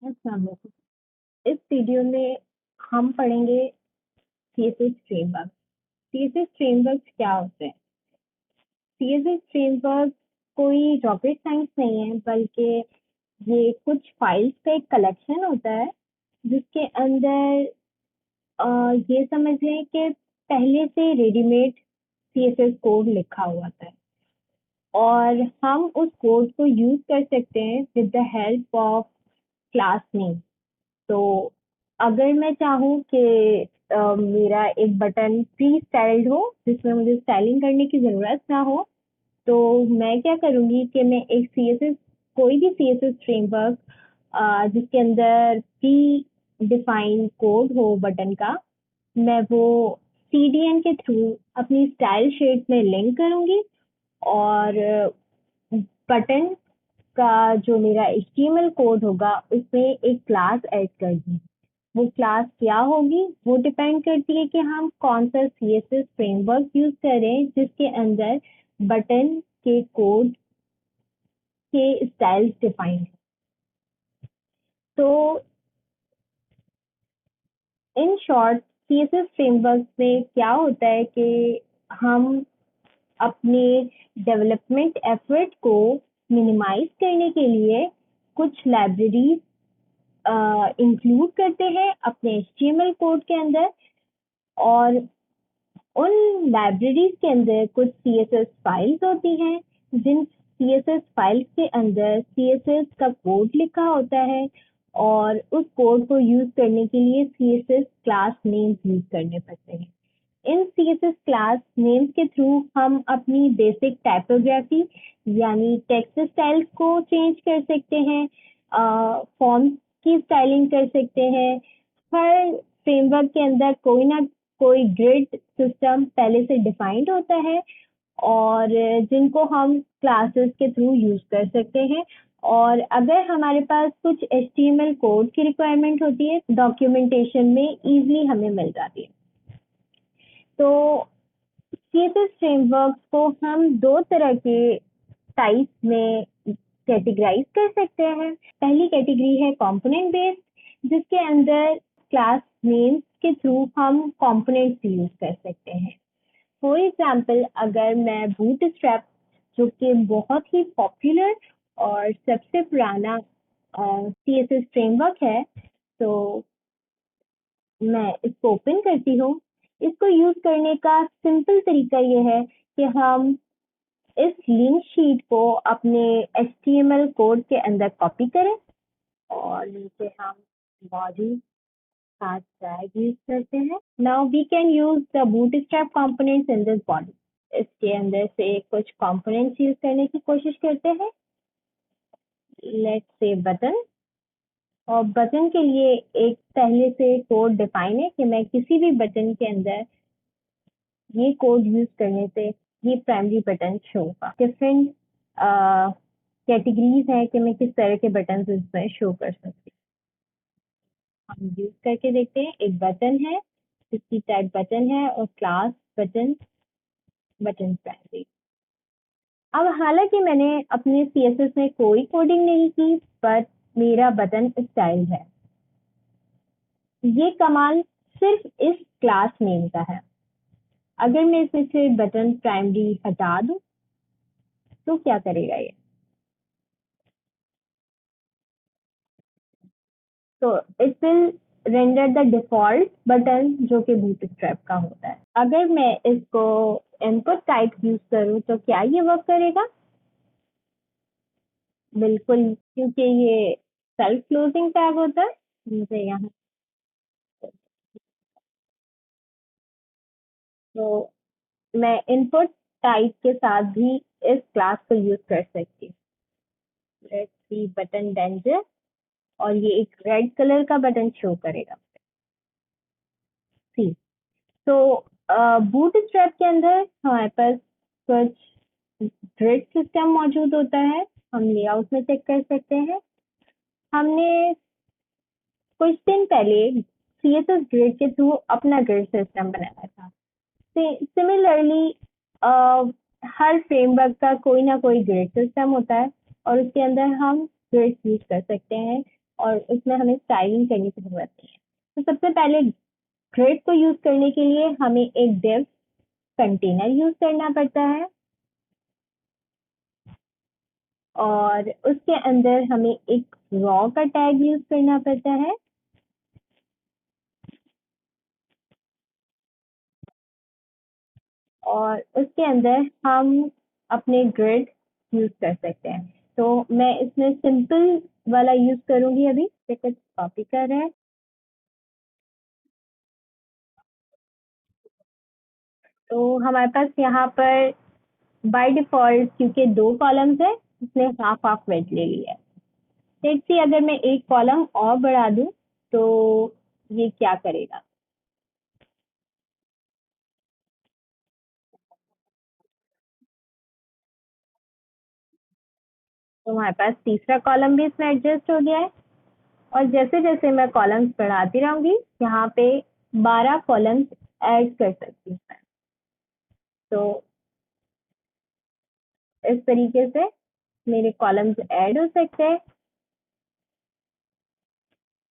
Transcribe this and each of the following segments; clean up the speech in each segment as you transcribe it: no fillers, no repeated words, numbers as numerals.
अस्सलाम वालेकुम। इस वीडियो में हम पढ़ेंगे सीएसएस फ्रेमवर्क। सीएसएस फ्रेमवर्क क्या होते हैं? सीएसएस फ्रेमवर्क कोई रॉकेट साइंस नहीं है, बल्कि ये कुछ फाइल्स का एक कलेक्शन होता है जिसके अंदर ये समझ लें कि पहले से रेडीमेड सीएसएस कोड लिखा हुआ था और हम उस कोड को यूज कर सकते हैं with the help of class name. तो अगर मैं चाहूँ कि मेरा एक बटन प्री स्टाइल्ड हो जिसमें मुझे स्टाइलिंग करने की ज़रूरत ना हो, तो मैं क्या करूँगी कि मैं एक सीएसएस कोई भी सीएसएस फ्रेमवर्क जिसके अंदर प्री डिफाइंड कोड हो बटन का, मैं वो सीडीएन के थ्रू अपनी स्टाइल शेड में लिंक करूँगी और बटन का जो मेरा एचटीएमएल कोड होगा उसमें एक क्लास ऐड कर दूँ। वो क्लास क्या होगी वो डिपेंड करती है कि हम कौन सा सीएसएस फ्रेमवर्क यूज करें जिसके अंदर बटन के कोड के स्टाइल्स डिफाइंड है। तो इन शॉर्ट सीएसएस फ्रेमवर्क में क्या होता है कि हम अपने डेवलपमेंट एफर्ट को मिनिमाइज करने के लिए कुछ लाइब्रेरीज इंक्लूड करते हैं अपने एचटीएमएल कोड के अंदर और उन लाइब्रेरीज के अंदर कुछ सीएसएस फाइल्स होती हैं जिन सीएसएस फाइल्स के अंदर सीएसएस का कोड लिखा होता है और उस कोड को यूज करने के लिए सीएसएस क्लास नेम्स यूज करने पड़ते हैं। इन सीएसएस क्लास नेम्स के थ्रू हम अपनी बेसिक टाइपोग्राफी यानी टेक्स्ट स्टाइल्स को चेंज कर सकते हैं, फॉन्ट की स्टाइलिंग कर सकते हैं। हर फ्रेमवर्क के अंदर कोई ना कोई ग्रिड सिस्टम पहले से डिफाइंड होता है और जिनको हम क्लासेस के थ्रू यूज कर सकते हैं। और अगर हमारे पास कुछ एचटीएमएल कोड की रिक्वायरमेंट होती है डॉक्यूमेंटेशन में इजीली हमें मिल जाती है। तो सीएसएस फ्रेमवर्क को हम दो तरह के टाइप में कैटेगराइज कर सकते हैं। पहली कैटेगरी है कंपोनेंट बेस्ड जिसके अंदर क्लास नेम्स के थ्रू हम कंपोनेंट्स यूज कर सकते हैं। फॉर एग्जांपल अगर मैं बूटस्ट्रैप जो कि बहुत ही पॉपुलर और सबसे पुराना सीएसएस फ्रेमवर्क है, तो मैं इसको ओपन करती हूँ। इसको यूज करने का सिंपल तरीका ये है कि हम इस लिंक शीट को अपने एचटीएमएल कोड के अंदर कॉपी करें और नीचे हम बॉडी साथ टैग यूज करते हैं। Now we can use the bootstrap components in this body. इसके अंदर से कुछ कंपोनेंट्स यूज करने की कोशिश करते हैं। लेट्स से बटन, और बटन के लिए एक पहले से कोड डिफाइन है कि मैं किसी भी बटन के अंदर ये कोड यूज करने से ये प्राइमरी बटन शो होगा। डिफरेंट कैटेगरीज है कि मैं किस तरह के बटन इसमें शो कर सकती हूँ। हम यूज करके देखते हैं। एक बटन है जिसकी टाइप बटन है और क्लास बटन, बटन प्राइमरी। अब हालांकि मैंने अपने सीएसएस में कोई कोडिंग नहीं की, बट मेरा बटन स्टाइल है। ये कमाल सिर्फ इस क्लास नेम का है। अगर मैं इसमें से बटन प्राइमरी हटा दूं तो क्या करेगा ये? तो it will render the default button जो कि बूटस्ट्रैप का होता है। अगर मैं इसको इनपुट टाइप यूज करूं तो क्या ये वर्क करेगा? बिल्कुल, क्योंकि ये सेल्फ क्लोजिंग टैग होता है। मुझे यहाँ तो मैं इनपुट टाइप के साथ भी इस क्लास को यूज कर सकती हूँ। लेट्स सी बटन डेंजर, और ये एक रेड कलर का बटन शो करेगा। सी तो बूटस्ट्रैप के अंदर हमारे पास कुछ ग्रिड सिस्टम मौजूद होता है। हम लेआउट में चेक कर सकते हैं। हमने कुछ दिन पहले सीएसएस ग्रिड के थ्रू अपना ग्रिड सिस्टम बनाया था। सिमिलरली हर फ्रेमवर्क का कोई ना कोई ग्रिड सिस्टम होता है और उसके अंदर हम ग्रिड यूज कर सकते हैं और उसमें हमें स्टाइलिंग करने की ज़रूरत नहीं है। तो सबसे पहले ग्रिड को यूज़ करने के लिए हमें एक डिव कंटेनर यूज़ करना पड़ता है और उसके अंदर हमें एक रॉ का टैग यूज़ करना पड़ता है और उसके अंदर हम अपने ग्रिड यूज़ कर सकते हैं। तो मैं इसमें सिंपल वाला यूज़ करूँगी अभी, जैसे कॉपी कर रहा है। तो हमारे पास यहाँ पर बाय डिफ़ॉल्ट क्योंकि 2 कॉलम्स हैं, इसने हाफ हाफ वेट ले लिया है। लेट्स सी अगर मैं एक कॉलम और बढ़ा दूँ, तो ये क्या करेगा? तो हमारे पास तीसरा कॉलम भी इसमें एडजस्ट हो गया है और जैसे-जैसे मैं कॉलम्स बढ़ाती रहूँगी, यहाँ पे 12 कॉलम्स ऐड कर सकती हूँ मैं। तो इस तरीके से मेरे कॉलम्स ऐड हो सकते हैं।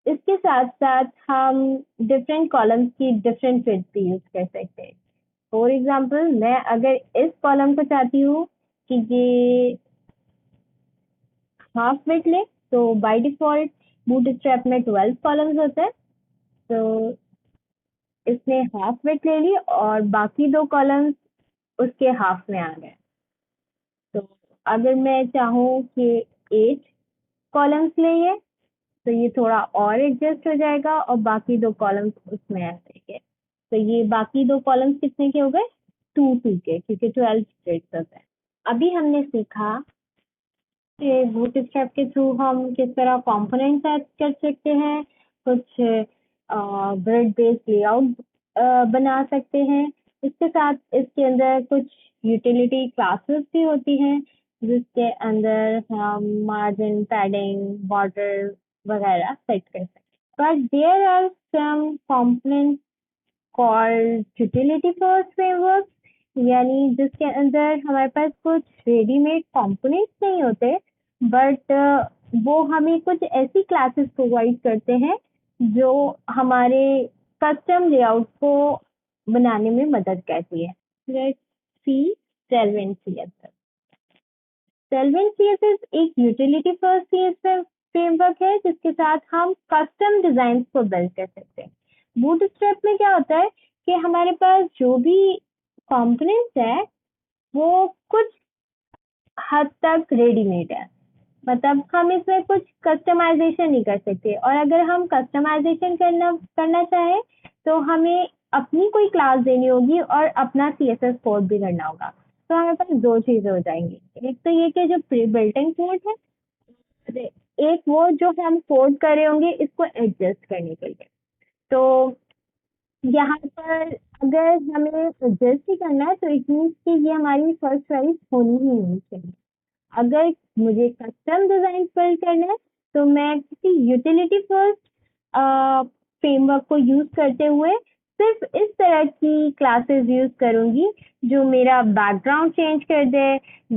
इसके साथ-साथ हम डिफरेंट कॉलम्स की डिफरेंट विड्थ भी यूज़ कर सकते हैं। फॉर एग्ज़ाम्पल मैं अगर इस कॉलम को चाहती हूँ कि ये हाफ विड्थ ले, तो बाय डिफ़ॉल्ट बूटस्ट्रैप में 12 कॉलम्स होते हैं। तो इसने हाफ विड्थ ले ली और बाकी 2 कॉलम्स उसके हाफ में आ गए। तो अगर मैं चाहूँ कि 8 कॉलम्स ले ये, तो ये थोड़ा और एडजस्ट हो जाएगा और बाकी 2 कॉलम्स उसमें आ जाएंगे। तो ये बाकी 2 कॉलम्स कितने के हो गए? 2-2 के, क्योंकि 12 स्प्रेड्स होता है। अभी हमने सीखा कि बूटस्ट्रैप के थ्रू हम किस तरह कंपोनेंट्स ऐड कर सकते हैं, कुछ ग्रिड बेस्ड लेआउट बना सकते हैं। इसके साथ इसके अंदर कुछ यूटिलिटी क्लासेस भी होती हैं जिसके अंदर हम मार्जिन, पैडिंग, बॉर्डर वगैरह सेट कर सकते हैं। But there are some components called utility first framework, यानी जिसके अंदर हमारे पास कुछ रेडीमेड कंपोनेंट्स नहीं होते, बट वो हमें कुछ ऐसी क्लासेस प्रोवाइड करते हैं जो हमारे कस्टम लेआउट को बनाने में मदद करती है। Let's see Tailwind CSS. Tailwind CSS एक यूटिलिटी फर्स्ट सीएसएस फ्रेमवर्क है जिसके साथ हम कस्टम डिजाइन को बिल्ड कर सकते हैं। बूटस्ट्रैप में क्या होता है कि हमारे पास जो भी कंपोनेंट्स है वो कुछ हद तक रेडीमेड है, मतलब हम इसमें कुछ कस्टमाइजेशन नहीं कर सकते और अगर हम कस्टमाइजेशन करना करना चाहें तो हमें अपनी कोई क्लास देनी होगी और अपना सीएसएस कोड भी करना होगा। तो हमारे पास दो चीजें हो जाएंगी, एक तो ये कि जो प्री बिल्टिंग कोड है, एक वो जो हम कोड कर रहे होंगे इसको एडजस्ट करने के लिए। तो यहाँ पर अगर हमें एडजस्ट ही करना है तो इट मीन्स कि ये हमारी फर्स्ट चॉइस होनी ही नहीं चाहिए। अगर मुझे कस्टम डिजाइन बिल्ड करना है तो मैं किसी यूटिलिटी फर्स्ट फ्रेमवर्क को यूज करते हुए सिर्फ इस तरह की क्लासेस यूज करूंगी जो मेरा बैकग्राउंड चेंज कर दे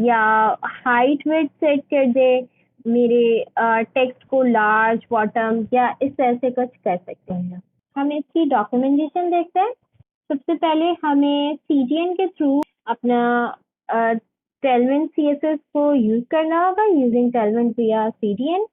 या हाइट विड्थ सेट कर दे, मेरे टेक्स्ट को लार्ज बॉटम या इस तरह से कुछ कर सकते हैं। हम इसकी डॉक्यूमेंटेशन देखते हैं। सबसे पहले हमें सीडीएन के थ्रू अपना टेलविन सीएसएस को यूज करना होगा यूजिंग टेलविन विया सीडीएन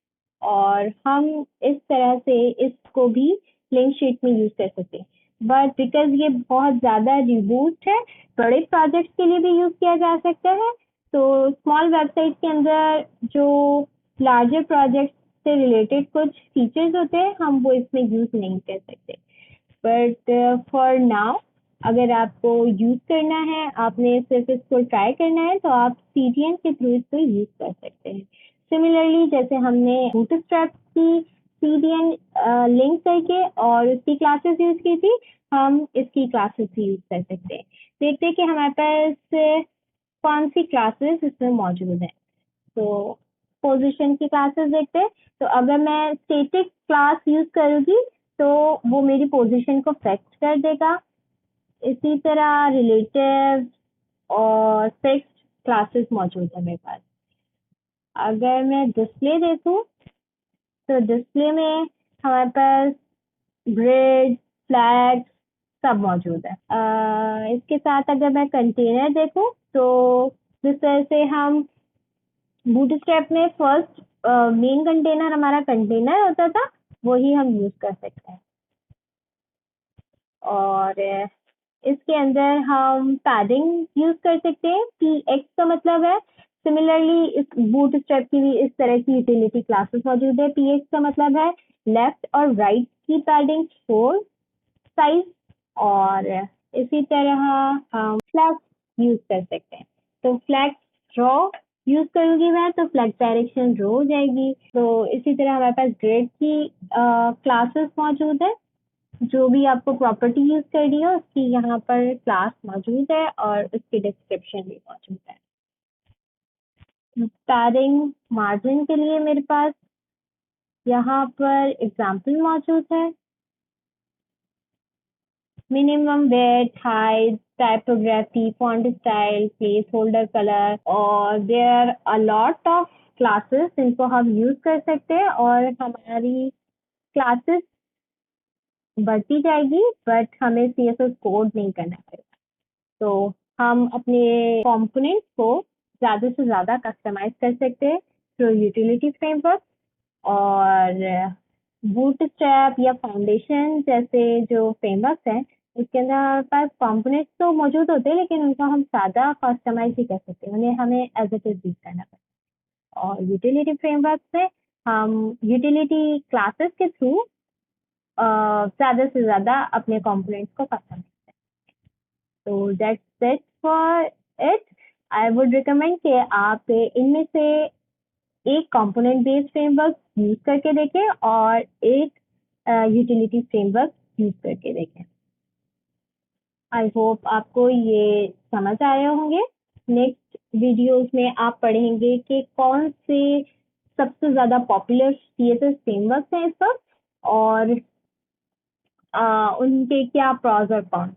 और हम इस तरह से इसको भी लिंक शीट में यूज कर सकते हैं। बट बिकॉज ये बहुत ज़्यादा रिबूट है, बड़े प्रोजेक्ट्स के लिए भी यूज किया जा सकता है। तो स्मॉल वेबसाइट के अंदर जो लार्जर प्रोजेक्ट से रिलेटेड कुछ फीचर्स होते हैं हम वो इसमें यूज नहीं कर सकते। बट फॉर नाउ अगर आपको यूज करना है, आपने सिर्फ इसको ट्राई करना है, तो आप सीडीएन के थ्रू इसको यूज कर सकते हैं। सिमिलरली जैसे हमने बूटस्ट्रैप की सीडीएन लिंक करके और उसकी क्लासेस यूज की थी, हम इसकी क्लासेस भी यूज कर सकते हैं। देखते हैं कि हमारे पास कौन सी क्लासेस इसमें मौजूद है। तो पोजीशन की क्लासेस देखते हैं। तो अगर मैं स्टैटिक क्लास यूज करूंगी तो वो मेरी पोजीशन को फिक्स कर देगा। इसी तरह रिलेटिव और फिक्स्ड क्लासेस मौजूद है मेरे पास। अगर मैं डिस्प्ले देखूं तो डिस्प्ले में हमारे पास ग्रिड, फ्लैग सब मौजूद है। इसके साथ अगर मैं कंटेनर देखूं तो जिस तरह से हम बूटस्ट्रैप में फर्स्ट मेन कंटेनर हमारा कंटेनर होता था, वही हम यूज कर सकते हैं। और इसके अंदर हम पैडिंग यूज कर सकते हैं। PX का मतलब है, सिमिलरली इस बूटस्ट्रैप की भी इस तरह की यूटिलिटी क्लासेस मौजूद है। PX का मतलब है लेफ्ट और राइट की पैडिंग 4 साइज। और इसी तरह हम फ्लैग यूज कर सकते हैं। तो फ्लैग रो यूज करूंगी मैं तो फ्लैग डायरेक्शन रो हो जाएगी। तो इसी तरह हमारे पास ग्रिड की क्लासेस मौजूद है। जो भी आपको प्रॉपर्टी यूज करनी हो उसकी यहाँ पर क्लास मौजूद है और उसकी डिस्क्रिप्शन भी मौजूद है। पैडिंग मार्जिन के लिए मेरे पास यहाँ पर एग्जाम्पल मौजूद है। Minimum weight, height, typography, font style, placeholder colour, और there a lot of classes जिनको हम यूज कर सकते हैं और हमारी क्लासेस बढ़ती जाएगी, बट हमें CSS कोड नहीं करना पड़ेगा। तो हम अपने कंपोनेंट्स को ज़्यादा से ज़्यादा कस्टमाइज कर सकते हैं थ्रू यूटिलिटी फ्रेमवर्क। और बूटस्ट्रैप या फाउंडेशन जैसे जो फ्रेमवर्क्स हैं, उसके अंदर हमारे पास कंपोनेंट्स तो मौजूद होते हैं, लेकिन उनको हम ज़्यादा कस्टमाइज ही कर सकते हैं, उन्हें हमें एज इट इज यूज करना पड़ता है। और यूटिलिटी फ्रेमवर्क से हम यूटिलिटी क्लासेस के थ्रू ज़्यादा से ज़्यादा अपने कंपोनेंट्स को कस्टमाइज करें। तो that's it for it. I would recommend कि आप इनमें से एक कंपोनेंट बेस्ड फ्रेमवर्क यूज करके देखें और एक यूटिलिटी फ्रेमवर्क यूज करके देखें। आई होप आपको ये समझ आए होंगे। नेक्स्ट वीडियोस में आप पढ़ेंगे कि कौन से सबसे ज़्यादा पॉपुलर CSS फ्रेमवर्क्स हैं इस वक्त, और उनके क्या प्रॉस और कॉन्स